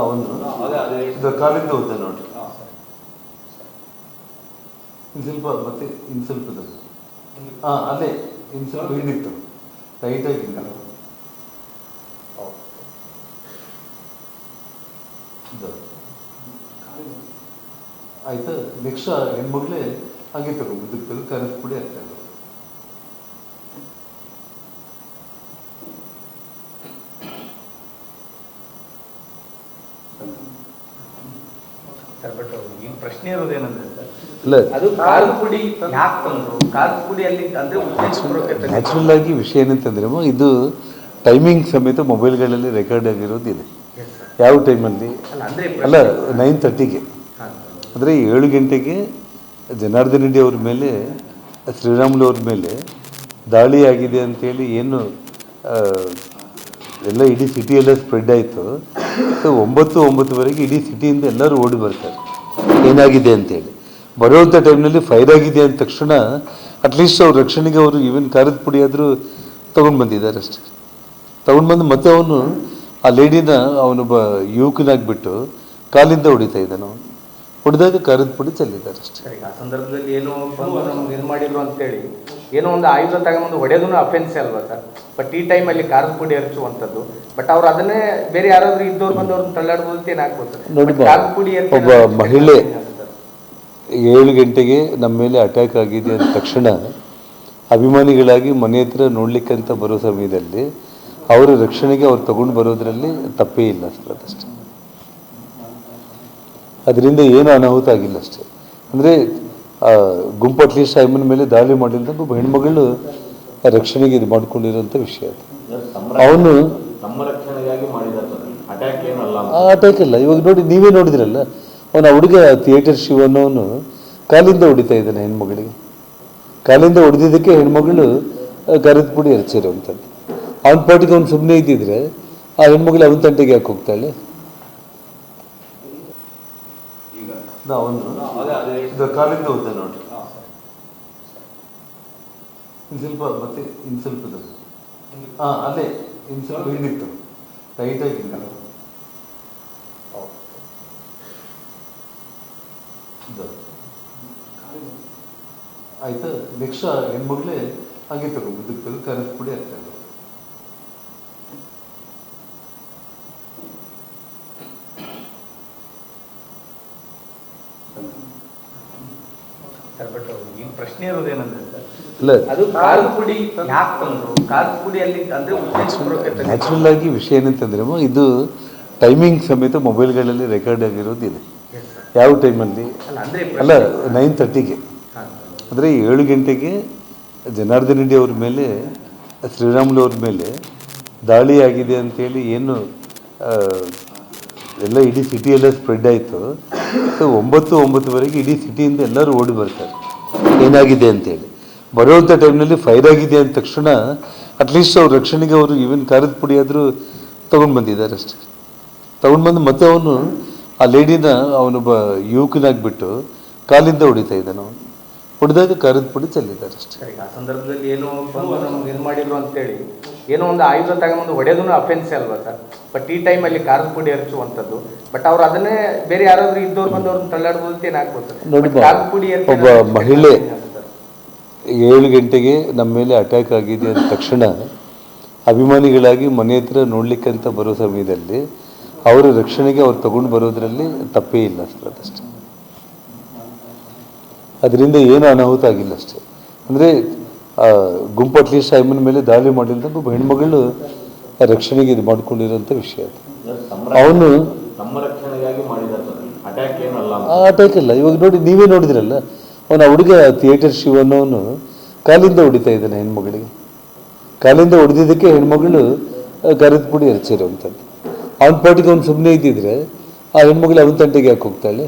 ಅವನು ಇದು ಕಾಲಿಂದ ಹೋಗ್ತಾನೆ ನೋಡ್ರಿ. ಇನ್ನು ಸ್ವಲ್ಪ ಮತ್ತೆ ಇನ್ನು ಸ್ವಲ್ಪದ ಅದೇ ಇನ್ನು ಸ್ವಲ್ಪ ಹಿಂದಿತ್ತು ಟೈಟಾಗಿಲ್ಲ. ಆಯ್ತಾ, ನೆಕ್ಸ್ಟ್ ಹೆಣ್ಮಗಳೇ ಹಂಗೆ ತಗೊಂಡು ಕರೆದ ಪುಡಿ ಆಗ್ತಾ ಇದ್ದಾರೆ. ಪ್ರಶ್ನೆ ಇರೋದೇನಂದ್ರೆ ಅದು ಖಾರದ ಪುಡಿ ಯಾಕೆ ತಂದ್ರು, ಖಾರದ ಪುಡಿಯಲ್ಲಿ ಅಂದ್ರೆ ನ್ಯಾಚುರಲ್ ಆಗಿ ವಿಷಯ ಏನಂತಂದ್ರೆ ಇದು ಟೈಮಿಂಗ್ ಸಮೇತ ಮೊಬೈಲ್ಗಳಲ್ಲಿ ರೆಕಾರ್ಡ್ ಆಗಿರೋದು ಇದೆ. ಯಾವ ಟೈಮಲ್ಲಿ ಅಲ್ಲ 9:30ಗೆ ಅಂದರೆ 7 ಗಂಟೆಗೆ ಜನಾರ್ದನ್ ರೆಡ್ಡಿ ಅವ್ರ ಮೇಲೆ ಶ್ರೀರಾಮುಲು ಅವ್ರ ಮೇಲೆ ದಾಳಿ ಆಗಿದೆ ಅಂತೇಳಿ ಏನು ಎಲ್ಲ ಇಡೀ ಸಿಟಿಯೆಲ್ಲ ಸ್ಪ್ರೆಡ್ ಆಯಿತು. ಸೊ 9:09ವರೆಗೆ ಇಡೀ ಸಿಟಿಯಿಂದ ಎಲ್ಲರೂ ಓಡಿ ಬರ್ತಾರೆ ಏನಾಗಿದೆ ಅಂತೇಳಿ. ಬರೋವಂಥ ಟೈಮ್ನಲ್ಲಿ ಫೈರ್ ಆಗಿದೆ ಅಂದ ತಕ್ಷಣ ಅಟ್ಲೀಸ್ಟ್ ಅವ್ರ ರಕ್ಷಣೆಗೆ ಅವರು ಈವನ್ ಖಾರದ ಪುಡಿ ಆದರೂ ತೊಗೊಂಡು ಬಂದಿದ್ದಾರೆ ಅಷ್ಟೇ. ತೊಗೊಂಡು ಬಂದು ಮತ್ತೆ ಅವನು ಆ ಲೇಡಿನ ಅವನೊಬ್ಬ ಯುವಕನಾಗಿಬಿಟ್ಟು ಕಾಲಿಂದ ಹೊಡಿತಾ ಇದ್ದಾನೆ. ಅವನು ಹೊಡೆದಾಗ ಖಾರದ ಪುಡಿ ಚೆಲ್ಲಿದ್ದಾರೆ ಅಷ್ಟೇ. ಆ ಸಂದರ್ಭದಲ್ಲಿ ಏನೋ ಇದು ಮಾಡಿದ್ರು ಅಂತೇಳಿ ಏನೋ ಒಂದು ಆಯುಧ ತಗೊಂಡು ಹೊಡೆಯೋದೂ ಅಫೆನ್ಸ್ ಅಲ್ವಾ ಸರ್? ಬಟ್ ಈ ಟೈಮಲ್ಲಿ ಖಾರದ ಪುಡಿ ಹರಿಸುವಂಥದ್ದು, ಬಟ್ ಅವ್ರು ಅದನ್ನೇ ಬೇರೆ ಯಾರಾದ್ರೂ ಇದ್ದವ್ರು ಬಂದವ್ರನ್ನ ತಳ್ಳಾಡ್ಬೋದು ಅಂತ ಏನಾಗ್ಬೋದು ನೋಡಿ. ಒಬ್ಬ ಮಹಿಳೆ 7 ಗಂಟೆಗೆ ನಮ್ಮ ಮೇಲೆ ಅಟ್ಯಾಕ್ ಆಗಿದೆ ಅಂದ ತಕ್ಷಣ ಅಭಿಮಾನಿಗಳಾಗಿ ಮನೆ ಹತ್ರ ನೋಡ್ಲಿಕ್ಕಂತ ಬರೋ ಸಮಯದಲ್ಲಿ ಅವರ ರಕ್ಷಣೆಗೆ ಅವ್ರು ತಗೊಂಡು ಬರೋದ್ರಲ್ಲಿ ತಪ್ಪೇ ಇಲ್ಲ ಸರ್. ಅದಷ್ಟೇ, ಅದರಿಂದ ಏನು ಅನಾಹುತ ಆಗಿಲ್ಲ ಅಷ್ಟೇ. ಅಂದರೆ ಗುಂಪು ಅಟ್ಲೀಸ್ಟ್ ಅಮ್ಮನ ಮೇಲೆ ದಾಳಿ ಮಾಡಿಲ್ಲ, ಒಬ್ಬ ಹೆಣ್ಮಗಳು ರಕ್ಷಣೆಗೆ ಇದು ಮಾಡ್ಕೊಂಡಿರೋಂಥ ವಿಷಯ ಅದು. ಅವನು ಅಟ್ಯಾಕ್ ಇಲ್ಲ. ಇವಾಗ ನೋಡಿ, ನೀವೇ ನೋಡಿದ್ರಲ್ಲ, ಅವನ ಹುಡುಗ ಥಿಯೇಟರ್ ಶಿವ ಅನ್ನೋನು ಕಾಲಿಂದ ಹೊಡಿತಾ ಇದ್ದಾನೆ ಹೆಣ್ಮಗಳಿಗೆ. ಕಾಲಿಂದ ಹೊಡೆದಿದ್ದಕ್ಕೆ ಹೆಣ್ಮಗಳು ಖಾರದ ಪುಡಿ ಹರಿಸಿರೋವಂಥದ್ದು. ಅವನ ಪಾಟಿಗೆ ಅವ್ನು ಸುಮ್ಮನೆ ಇದ್ದಿದ್ರೆ ಆ ಹೆಣ್ಮಗಳು ಅವನ ತಂಟೆಗೆ ಯಾಕೆ ಹೋಗ್ತಾಳೆ? ಅವನು ಕಾಲಿಂದ ಹೋಗ್ತಾನೆ ನೋಡ್ರಿ. ಇನ್ನು ಸ್ವಲ್ಪ ಮತ್ತೆ ಇನ್ನು ಸ್ವಲ್ಪದ ಅದೇ ಇನ್ನು ಸ್ವಲ್ಪ ಹಿಂದಿತ್ತು ಟೈಟಾಗಿಲ್ಲ. ಆಯ್ತಾ, ನೆಕ್ಸ್ಟ್ ಹೆಣ್ಮಗಳೇ ಹಂಗೆ ತಗೊಂಡು ಖಾರದ ಪುಡಿ ಆಗ್ತಾ ಇದ್ದಾರೆ. ಪ್ರಶ್ನೆ ಇರೋದೇನಂದ್ರೆ ಅದು ಖಾರದ ಪುಡಿ ಯಾಕೆ ತಂದ್ರು, ಖಾರದ ಪುಡಿಯಲ್ಲಿ ಅಂದ್ರೆ ನ್ಯಾಚುರಲ್ ಆಗಿ ವಿಷಯ ಏನಂತಂದ್ರೆ ಇದು ಟೈಮಿಂಗ್ ಸಮೇತ ಮೊಬೈಲ್ಗಳಲ್ಲಿ ರೆಕಾರ್ಡ್ ಆಗಿರೋದು ಇದೆ. ಯಾವ ಟೈಮಲ್ಲಿ ಅಲ್ಲ 9:30ಗೆ ಅಂದರೆ 7 ಗಂಟೆಗೆ ಜನಾರ್ದನ್ ರೆಡ್ಡಿ ಅವ್ರ ಮೇಲೆ ಶ್ರೀರಾಮುಲು ಅವ್ರ ಮೇಲೆ ದಾಳಿ ಆಗಿದೆ ಅಂತೇಳಿ ಏನು ಎಲ್ಲ ಇಡೀ ಸಿಟಿಯೆಲ್ಲ ಸ್ಪ್ರೆಡ್ ಆಯಿತು. ಸೊ 9:09ವರೆಗೆ ಇಡೀ ಸಿಟಿಯಿಂದ ಎಲ್ಲರೂ ಓಡಿ ಬರ್ತಾರೆ ಏನಾಗಿದೆ ಅಂತೇಳಿ. ಬರೋವಂಥ ಟೈಮ್ನಲ್ಲಿ ಫೈರ್ ಆಗಿದೆ ಅಂದ ತಕ್ಷಣ ಅಟ್ಲೀಸ್ಟ್ ಅವ್ರ ರಕ್ಷಣೆಗೆ ಅವರು ಈವನ್ ಖಾರದ ಪುಡಿ ಆದರೂ ತೊಗೊಂಡು ಬಂದಿದ್ದಾರೆ ಅಷ್ಟೇ. ತೊಗೊಂಡು ಬಂದು ಮತ್ತೆ ಅವನು ಆ ಲೇಡಿನ ಅವನೊಬ್ಬ ಯುವಕನಾಗಿಬಿಟ್ಟು ಕಾಲಿಂದ ಹೊಡಿತಾ ಇದ್ದಾನೆ. ಅವನು ಹೊಡೆದಾಗ ಖಾರದ ಪುಡಿ ಚೆಲ್ಲಿದ್ದಾರೆ ಅಷ್ಟೇ. ಆ ಸಂದರ್ಭದಲ್ಲಿ ಏನೋ ಇದು ಮಾಡಿದ್ರು ಅಂತೇಳಿ ಏನೋ ಒಂದು ಆಯುಧ ತಗೊಂಡು ಹೊಡೆಯೋದೂ ಅಫೆನ್ಸ್ ಅಲ್ವಾ ಸರ್? ಬಟ್ ಈ ಟೈಮಲ್ಲಿ ಖಾರದ ಪುಡಿ ಹರಿಸುವಂಥದ್ದು, ಬಟ್ ಅವ್ರು ಅದನ್ನೇ ಬೇರೆ ಯಾರಾದ್ರೂ ಇದ್ದವ್ರು ಬಂದವ್ರನ್ನ ತಳ್ಳಾಡ್ಬೋದು ಅಂತ ಏನಾಗ್ಬೋದು ನೋಡಿ. ಒಬ್ಬ ಮಹಿಳೆ 7 ಗಂಟೆಗೆ ನಮ್ಮ ಮೇಲೆ ಅಟ್ಯಾಕ್ ಆಗಿದೆ ಅಂದ ತಕ್ಷಣ ಅಭಿಮಾನಿಗಳಾಗಿ ಮನೆ ಹತ್ರ ನೋಡ್ಲಿಕ್ಕಂತ ಬರೋ ಸಮಯದಲ್ಲಿ ಅವರ ರಕ್ಷಣೆಗೆ ಅವ್ರು ತಗೊಂಡು ಬರೋದ್ರಲ್ಲಿ ತಪ್ಪೇ ಇಲ್ಲ ಸರ್. ಅದಷ್ಟೇ, ಅದರಿಂದ ಏನು ಅನಾಹುತ ಆಗಿಲ್ಲ ಅಷ್ಟೇ. ಅಂದರೆ ಗುಂಪು ಅಟ್ಲೀಸ್ಟ್ ಅಮ್ಮನ ಮೇಲೆ ದಾಳಿ ಮಾಡಿಲ್ಲ, ಒಬ್ಬ ಹೆಣ್ಮಗಳು ರಕ್ಷಣೆಗೆ ಇದು ಮಾಡ್ಕೊಂಡಿರೋಂಥ ವಿಷಯ ಅದು. ಅವನು ಅಟ್ಯಾಕ್ ಇಲ್ಲ. ಇವಾಗ ನೋಡಿ, ನೀವೇ ನೋಡಿದ್ರಲ್ಲ, ಅವನ ಹುಡುಗ ಥಿಯೇಟರ್ ಶಿವ ಅನ್ನೋನು ಕಾಲಿಂದ ಹೊಡಿತಾ ಇದ್ದಾನೆ ಹೆಣ್ಮಗಳಿಗೆ. ಕಾಲಿಂದ ಹೊಡೆದಿದ್ದಕ್ಕೆ ಹೆಣ್ಮಗಳು ಖಾರದ ಪುಡಿ ಹರಿಸಿರೋವಂಥದ್ದು. ಅವನ ಪಾಟಿಗೆ ಅವ್ನು ಸುಮ್ಮನೆ ಇದ್ದಿದ್ರೆ ಆ ಹೆಣ್ಮಗಳು ಅವನ ತಂಟೆಗೆ ಯಾಕೆ ಹೋಗ್ತಾಳೆ?